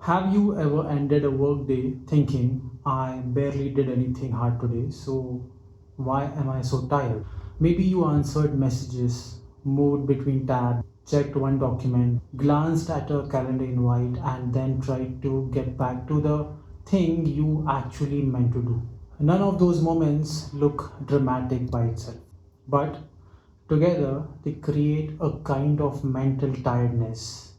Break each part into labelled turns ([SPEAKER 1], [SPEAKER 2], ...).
[SPEAKER 1] Have you ever ended a workday thinking, I barely did anything hard today, so why am I so tired? Maybe you answered messages, moved between tabs, checked one document, glanced at a calendar invite, and then tried to get back to the thing you actually meant to do. None of those moments look dramatic by itself, but together they create a kind of mental tiredness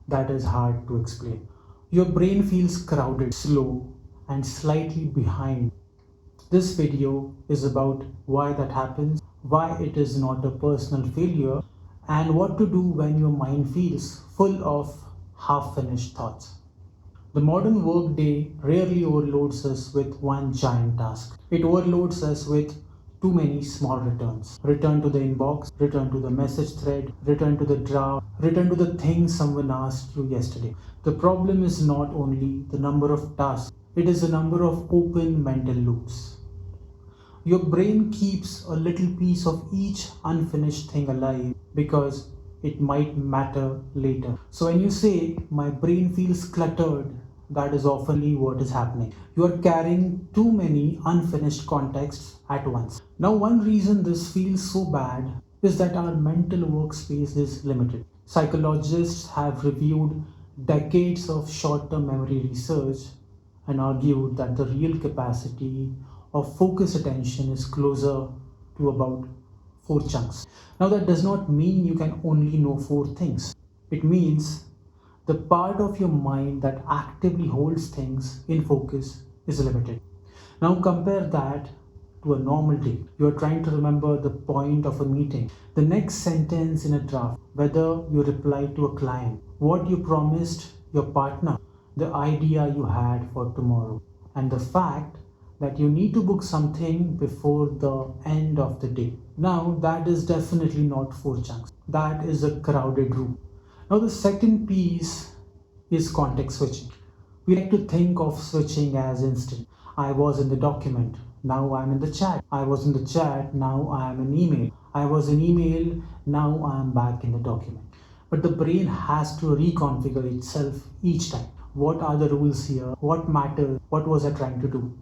[SPEAKER 1] that is hard to explain. Your brain feels crowded, slow, and slightly behind. This video is about why that happens, why it is not a personal failure, and what to do when your mind feels full of half finished thoughts. The modern workday rarely overloads us with one giant task. It overloads us with too many small returns. Return to the inbox, return to the message thread, return to the draft, return to the thing someone asked you yesterday. The problem is not only the number of tasks, it is the number of open mental loops. Your brain keeps a little piece of each unfinished thing alive because it might matter later. So when you say, my brain feels cluttered, that is oftenly what is happening. You are carrying too many unfinished contexts at once. Now, one reason this feels so bad is that our mental workspace is limited. Psychologists have reviewed decades of short term memory research and argued that the real capacity of focus attention is closer to about four chunks. Now, that does not mean you can only know four things. It means the part of your mind that actively holds things in focus is limited. Now, compare that to a normal day. You are trying to remember the point of a meeting, the next sentence in a draft, whether you replied to a client, what you promised your partner, the idea you had for tomorrow, and the fact that you need to book something before the end of the day. Now, that is definitely not four chunks. That is a crowded room. Now, the second piece is context switching. We like to think of switching as instant. I was in the document, now I'm in the chat. I was in the chat, now I am in email. I was in email, now I am back in the document. But the brain has to reconfigure itself each time. What are the rules here? What matters? What was I trying to do?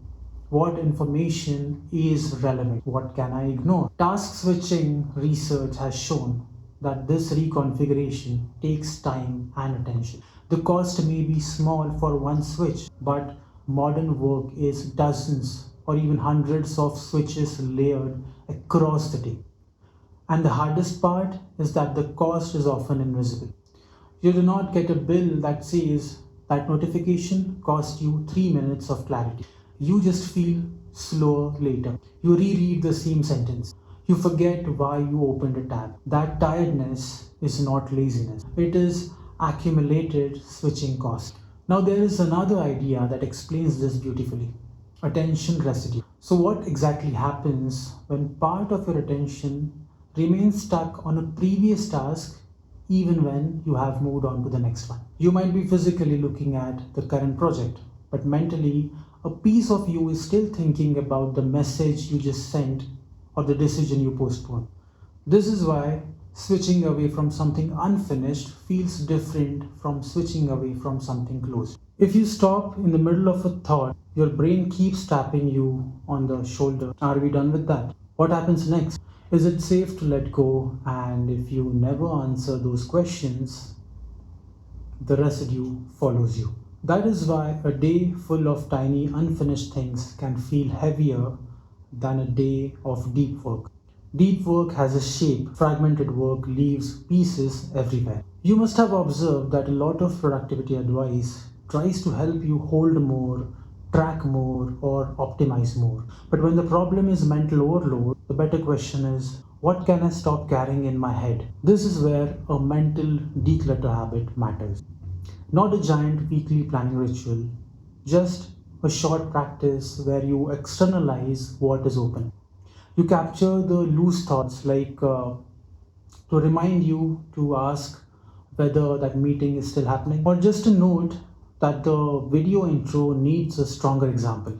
[SPEAKER 1] What information is relevant? What can I ignore? Task switching research has shown that this reconfiguration takes time and attention. The cost may be small for one switch, but modern work is dozens or even hundreds of switches layered across the day. And the hardest part is that the cost is often invisible. You do not get a bill that says that notification cost you 3 minutes of clarity. You just feel slower later. You reread the same sentence. You forget why you opened a tab. That tiredness is not laziness. It is accumulated switching cost. Now there is another idea that explains this beautifully. Attention residue. So what exactly happens when part of your attention remains stuck on a previous task even when you have moved on to the next one? You might be physically looking at the current project, but mentally a piece of you is still thinking about the message you just sent or the decision you postponed. This is why switching away from something unfinished feels different from switching away from something closed. If you stop in the middle of a thought, your brain keeps tapping you on the shoulder. Are we done with that? What happens next? Is it safe to let go? And if you never answer those questions, the residue follows you. That is why a day full of tiny unfinished things can feel heavier than a day of deep work. Deep work has a shape, fragmented work leaves pieces everywhere. You must have observed that a lot of productivity advice tries to help you hold more, track more, or optimize more. But when the problem is mental overload, the better question is, what can I stop carrying in my head? This is where a mental declutter habit matters. Not a giant weekly planning ritual, just a short practice where you externalize what is open. You capture the loose thoughts, like to remind you to ask whether that meeting is still happening, or just a note that the video intro needs a stronger example.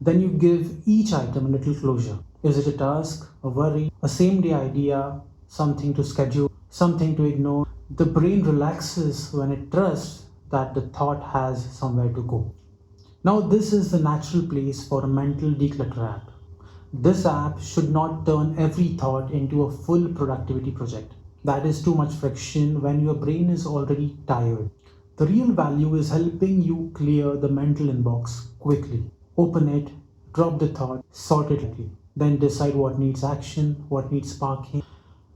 [SPEAKER 1] Then you give each item a little closure. Is it a task, a worry, a same day idea, something to schedule, something to ignore? The brain relaxes when it trusts that the thought has somewhere to go. Now, this is the natural place for a mental declutter app. This app should not turn every thought into a full productivity project. That is too much friction when your brain is already tired. The real value is helping you clear the mental inbox quickly. Open it, drop the thought, sort it quickly. Then decide what needs action, what needs sparking,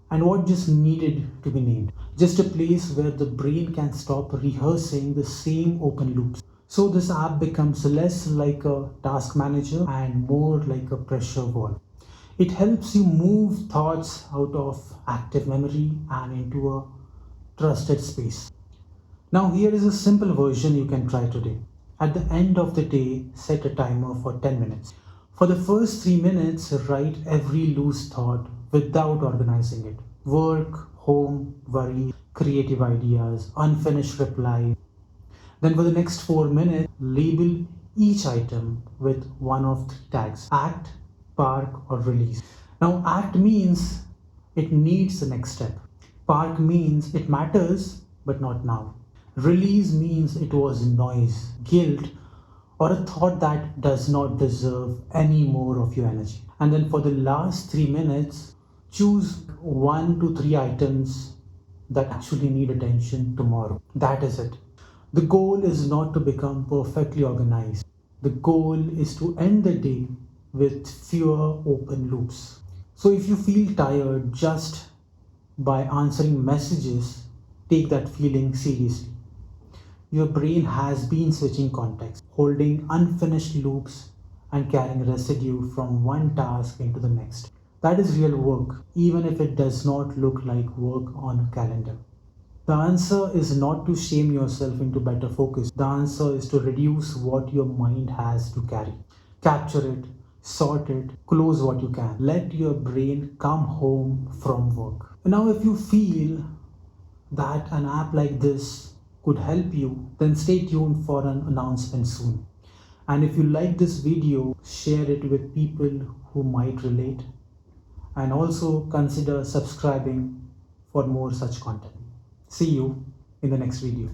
[SPEAKER 1] and what just needed to be named. Just a place where the brain can stop rehearsing the same open loops. So this app becomes less like a task manager and more like a pressure valve. It helps you move thoughts out of active memory and into a trusted space. Now, here is a simple version you can try today. At the end of the day, set a timer for 10 minutes. For the first 3 minutes, write every loose thought without organizing it. Work, home, worry, creative ideas, unfinished reply. Then, for the next 4 minutes, label each item with one of three tags: act, park, or release. Now, act means it needs the next step. Park means it matters, but not now. Release means it was noise, guilt, or a thought that does not deserve any more of your energy. And then for the last 3 minutes, choose 1 to 3 items that actually need attention tomorrow. That is it. The goal is not to become perfectly organized. The goal is to end the day with fewer open loops. So if you feel tired just by answering messages, take that feeling seriously. Your brain has been switching context, holding unfinished loops and carrying residue from one task into the next. That is real work, even if it does not look like work on a calendar. The answer is not to shame yourself into better focus. The answer is to reduce what your mind has to carry. Capture it, sort it, close what you can. Let your brain come home from work. Now, if you feel that an app like this could help you, then stay tuned for an announcement soon. And if you like this video, share it with people who might relate, and also consider subscribing for more such content. See you in the next video.